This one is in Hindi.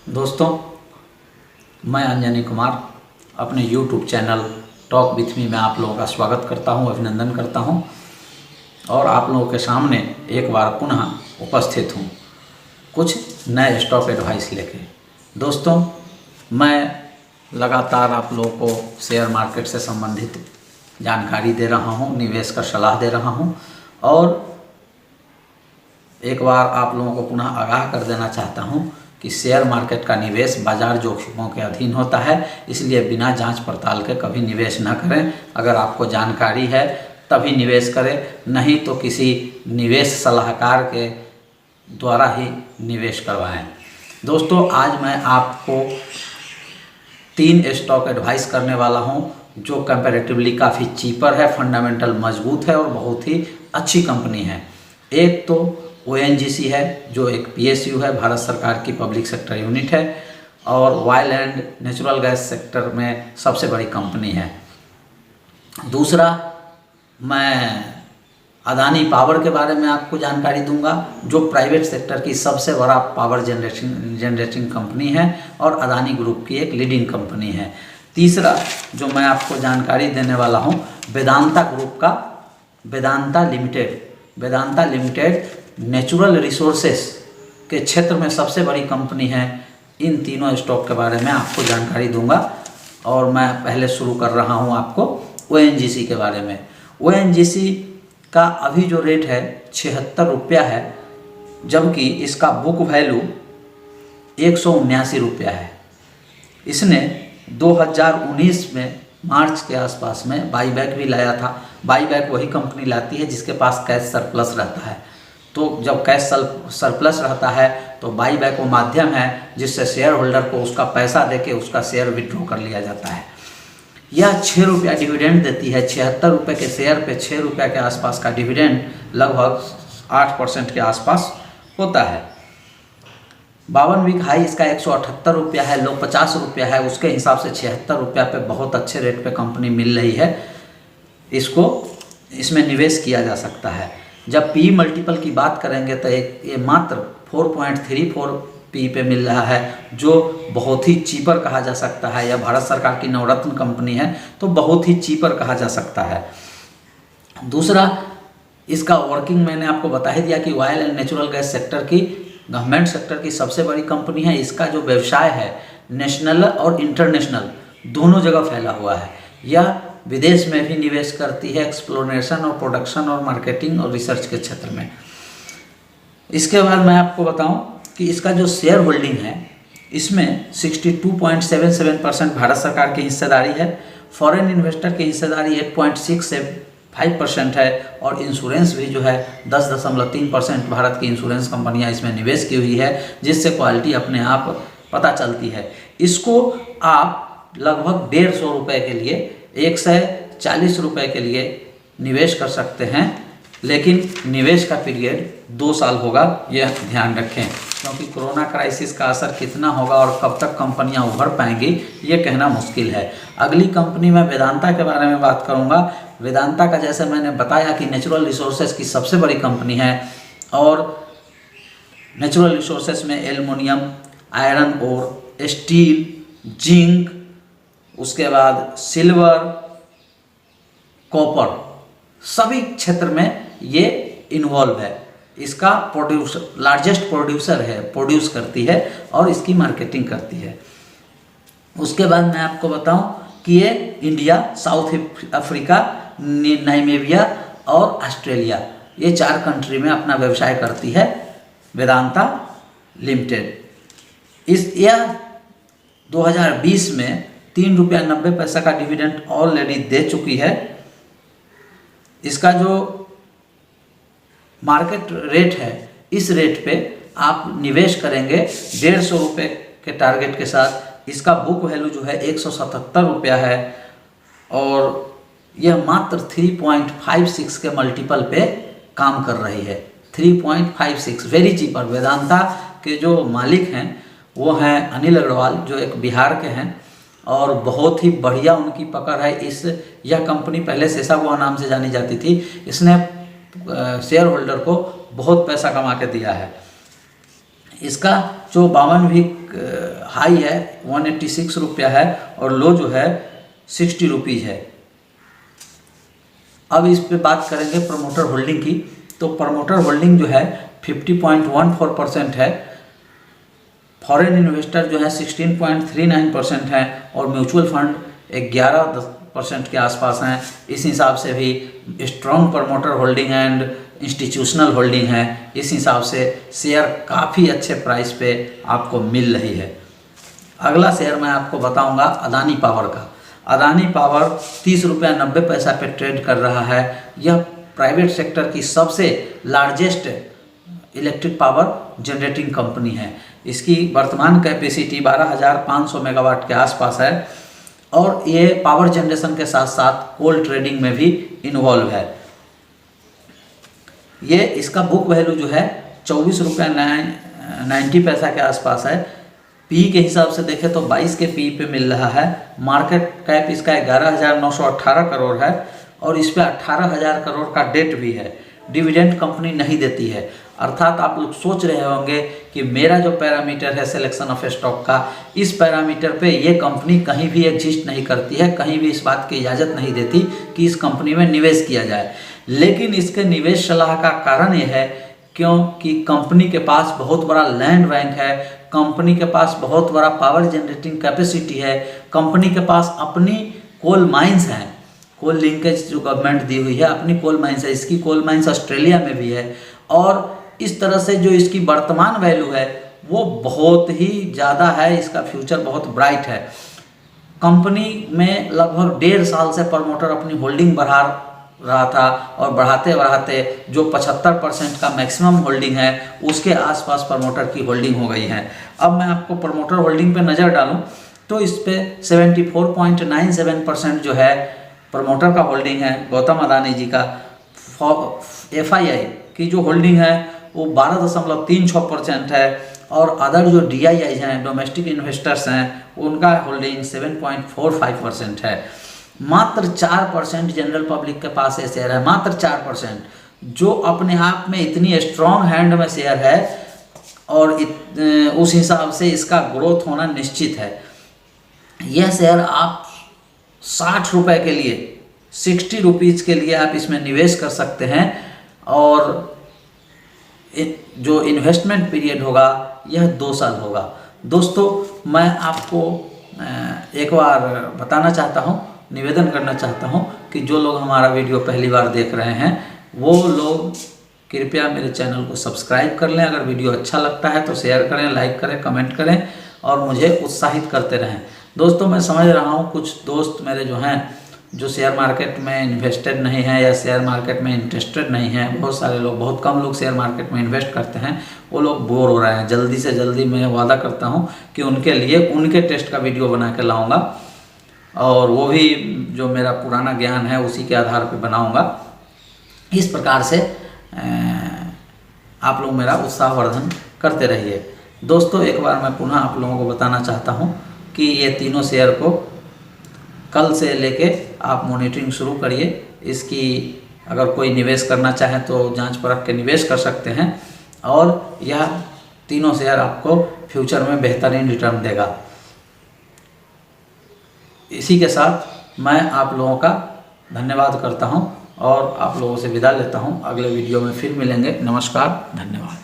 दोस्तों, मैं अंजनी कुमार अपने YouTube channel talk with me में आप लोगों का स्वागत करता हूं, अभिनंदन करता हूं और आप लोगों के सामने एक बार पुनः उपस्थित हूं कुछ नए स्टॉक एडवाइस लेके। दोस्तों, मैं लगातार आप लोगों को शेयर मार्केट से संबंधित जानकारी दे रहा हूं, निवेश का सलाह दे रहा हूं और एक बार आप लोगों को पुनः आगाह कर देना चाहता हूं कि शेयर मार्केट का निवेश बाजार जोखिमों के अधीन होता है, इसलिए बिना जांच पड़ताल के कभी निवेश न करें। अगर आपको जानकारी है तभी निवेश करें, नहीं तो किसी निवेश सलाहकार के द्वारा ही निवेश करवाएं। दोस्तों, आज मैं आपको 3 स्टॉक एडवाइस करने वाला हूं जो कंपैरेटिवली काफ़ी चीपर है, फंडामेंटल मजबूत है और बहुत ही अच्छी कंपनी है। एक तो ONGC है जो एक PSU है, भारत सरकार की पब्लिक सेक्टर यूनिट है और oil and natural gas sector में सबसे बड़ी कंपनी है। दूसरा, मैं अदानी पावर के बारे में आपको जानकारी दूंगा जो प्राइवेट सेक्टर की सबसे बड़ा पावर जनरेटिंग कंपनी है और अदानी ग्रुप की एक लीडिंग कंपनी है। तीसरा जो मैं आपको जानकारी देने वाला हूं, वेदांता ग्रुप का वेदांता लिमिटेड नेचुरल रिसोर्सेस के क्षेत्र में सबसे बड़ी कंपनी है। इन तीनों स्टॉक के बारे में आपको जानकारी दूंगा और मैं पहले शुरू कर रहा हूं आपको ONGC के बारे में। ONGC का अभी जो रेट है 76 रुपया है, जबकि इसका बुक वैल्यू 179 रुपया है। इसने 2019 में मार्च के आसपास में बाईबैक भी लाया था। बाईबैक वही कंपनी लाती है जिसके पास कैश सरप्लस रहता है। तो जब कैश सरप्लस रहता है तो बाईबैक वो माध्यम है जिससे शेयर होल्डर को उसका पैसा देके उसका शेयर विड्रॉ कर लिया जाता है। यह 6 रुपया डिविडेंड देती है। 76 रुपये के शेयर पे 6 रुपया के आसपास का डिविडेंड लगभग 8% के आसपास होता है। 52 वीक हाई इसका 178 रुपया है, लो 50 रुपया है। उसके हिसाब से 76 रुपया पे बहुत अच्छे रेट पे कंपनी मिल रही है, इसमें निवेश किया जा सकता है। जब PE मल्टीपल की बात करेंगे तो ये मात्र 4.34 PE पे मिल रहा है जो बहुत ही चीपर कहा जा सकता है। यह भारत सरकार की नवरत्न कंपनी है तो बहुत ही चीपर कहा जा सकता है। दूसरा, इसका वर्किंग मैंने आपको बता ही दिया कि oil and natural gas sector की, गवर्नमेंट सेक्टर की सबसे बड़ी कंपनी है। इसका जो व्यवसाय है नेशनल और इंटरनेशनल दोनों जगह फैला हुआ है। यह विदेश में भी निवेश करती है, एक्सप्लोरेशन और प्रोडक्शन और मार्केटिंग और रिसर्च के क्षेत्र में। इसके बाद मैं आपको बताऊं कि इसका जो शेयर होल्डिंग है इसमें 62.77% भारत सरकार की हिस्सेदारी है। फॉरेन इन्वेस्टर की हिस्सेदारी 8.65% है और इंश्योरेंस भी जो है 10.3% भारत की इंश्योरेंस कंपनियां इसमें निवेश की हुई है, जिससे क्वालिटी अपने आप पता चलती है। इसको आप लगभग 150 रुपये के लिए 140 रुपये के लिए निवेश कर सकते हैं, लेकिन निवेश का पीरियड 2 साल होगा, यह ध्यान रखें, क्योंकि कोरोना क्राइसिस का असर कितना होगा और कब तक कंपनियां उभर पाएंगी ये कहना मुश्किल है। अगली कंपनी मैं वेदांता के बारे में बात करूंगा। वेदांता का जैसे मैंने बताया कि नेचुरल रिसोर्सेज की सबसे बड़ी कंपनी है और नेचुरल रिसोर्सेज में एल्युमिनियम, आयरन और स्टील, जिंक, उसके बाद सिल्वर, कॉपर, सभी क्षेत्र में ये इन्वॉल्व है। इसका लार्जेस्ट प्रोड्यूसर है, प्रोड्यूस करती है और इसकी मार्केटिंग करती है। उसके बाद मैं आपको बताऊं कि ये इंडिया, साउथ अफ्रीका, नामीबिया और ऑस्ट्रेलिया, ये 4 कंट्री में अपना व्यवसाय करती है वेदांता लिमिटेड। यह 2020 में 3 रुपया 90 पैसा का डिविडेंड ऑलरेडी दे चुकी है। इसका जो मार्केट रेट है, इस रेट पे आप निवेश करेंगे 150 रुपये के टारगेट के साथ। इसका बुक वैल्यू जो है 177 रुपया है और यह मात्र 3.56 के मल्टीपल पे काम कर रही है। 3.56, वेरी चीपर। वेदांता के जो मालिक हैं वो हैं अनिल अग्रवाल, जो एक बिहार के हैं और बहुत ही बढ़िया उनकी पकड़ है। यह कंपनी पहले शेषागुआ नाम से जानी जाती थी। इसने शेयर होल्डर को बहुत पैसा कमा के दिया है। इसका जो 52 वीक हाई है 186 रुपया है और लो जो है 60 रुपीज़ है। अब इस पे बात करेंगे प्रमोटर होल्डिंग की। तो प्रमोटर होल्डिंग जो है 50.14% है, फॉरेन इन्वेस्टर जो है 16.39% है और म्यूचुअल फंड 11% के आसपास हैं। इस हिसाब से भी strong promoter holding and institutional holding है। इस हिसाब से शेयर काफ़ी अच्छे प्राइस पे आपको मिल रही है। अगला शेयर मैं आपको बताऊंगा अदानी पावर का। अदानी पावर 30 रुपया 90 पैसा पे ट्रेड कर रहा है। यह प्राइवेट सेक्टर की सबसे largest electric power generating company है। इसकी वर्तमान कैपेसिटी 12,500 मेगावाट के आसपास है और ये पावर जनरेशन के साथ साथ कोल ट्रेडिंग में भी इन्वॉल्व है। ये इसका बुक वैल्यू जो है 24 रुपया 90 पैसा के आसपास है। पी के हिसाब से देखें तो 22 के पी पे मिल रहा है। मार्केट कैप इसका 11,918 करोड़ है और इस पे 18,000 करोड़ का डेट भी है। डिविडेंड कंपनी नहीं देती है, अर्थात आप लोग सोच रहे होंगे कि मेरा जो पैरामीटर है सिलेक्शन ऑफ स्टॉक का, इस पैरामीटर पे ये कंपनी कहीं भी एग्जिस्ट नहीं करती है, कहीं भी इस बात की इजाज़त नहीं देती कि इस कंपनी में निवेश किया जाए। लेकिन इसके निवेश सलाह का कारण ये है क्योंकि कंपनी के पास बहुत बड़ा लैंड बैंक है, कंपनी के पास बहुत बड़ा पावर जनरेटिंग कैपेसिटी है, कंपनी के पास अपनी कोल माइंस हैं, कोल लिंकेज जो गवर्नमेंट दी हुई है, अपनी कोल माइंस है। इसकी कोल माइंस ऑस्ट्रेलिया में भी है और इस तरह से जो इसकी वर्तमान वैल्यू है वो बहुत ही ज़्यादा है, इसका फ्यूचर बहुत ब्राइट है। कंपनी में लगभग 1.5 साल से प्रमोटर अपनी होल्डिंग बढ़ा रहा था और बढ़ाते बढ़ाते जो 75% का मैक्सिमम होल्डिंग है उसके आसपास प्रमोटर की होल्डिंग हो गई है। अब मैं आपको प्रमोटर होल्डिंग पे नज़र डालूं तो इस पे 74.97% जो है प्रमोटर का होल्डिंग है गौतम अदानी जी का। FII की जो होल्डिंग है वो 12.36% है और अदर जो DII हैं, डोमेस्टिक इन्वेस्टर्स हैं, उनका होल्डिंग 7.45% है। मात्र 4% जनरल पब्लिक के पास ये शेयर है, मात्र 4%, जो अपने आप में इतनी स्ट्रॉन्ग हैंड में शेयर है और उस हिसाब से इसका ग्रोथ होना निश्चित है। यह शेयर आप 60 रुपये के लिए, 60 रुपीज़ के लिए आप इसमें निवेश कर सकते हैं और जो इन्वेस्टमेंट पीरियड होगा यह 2 साल होगा। दोस्तों मैं आपको एक बार बताना चाहता हूँ, निवेदन करना चाहता हूँ कि जो लोग हमारा वीडियो पहली बार देख रहे हैं वो लोग कृपया मेरे चैनल को सब्सक्राइब कर लें। अगर वीडियो अच्छा लगता है तो शेयर करें, लाइक करें, कमेंट करें और मुझे उत्साहित करते रहें। दोस्तों मैं समझ रहा हूँ कुछ दोस्त मेरे जो हैं जो शेयर मार्केट में इन्वेस्टेड नहीं हैं या शेयर मार्केट में इंटरेस्टेड नहीं हैं, बहुत सारे लोग, बहुत कम लोग शेयर मार्केट में इन्वेस्ट करते हैं, वो लोग बोर हो रहे हैं। जल्दी से जल्दी मैं वादा करता हूँ कि उनके लिए उनके टेस्ट का वीडियो बना के लाऊंगा और वो भी जो मेरा पुराना ज्ञान है उसी के आधार पर बनाऊंगा। इस प्रकार से आप लोग मेरा उत्साहवर्धन करते रहिए। दोस्तों एक बार मैं पुनः आप लोगों को बताना चाहता हूँ कि ये तीनों शेयर को कल से लेके आप मॉनिटरिंग शुरू करिए। इसकी अगर कोई निवेश करना चाहे तो जांच परख के निवेश कर सकते हैं और यह तीनों शेयर आपको फ्यूचर में बेहतरीन रिटर्न देगा। इसी के साथ मैं आप लोगों का धन्यवाद करता हूं और आप लोगों से विदा लेता हूं। अगले वीडियो में फिर मिलेंगे। नमस्कार, धन्यवाद।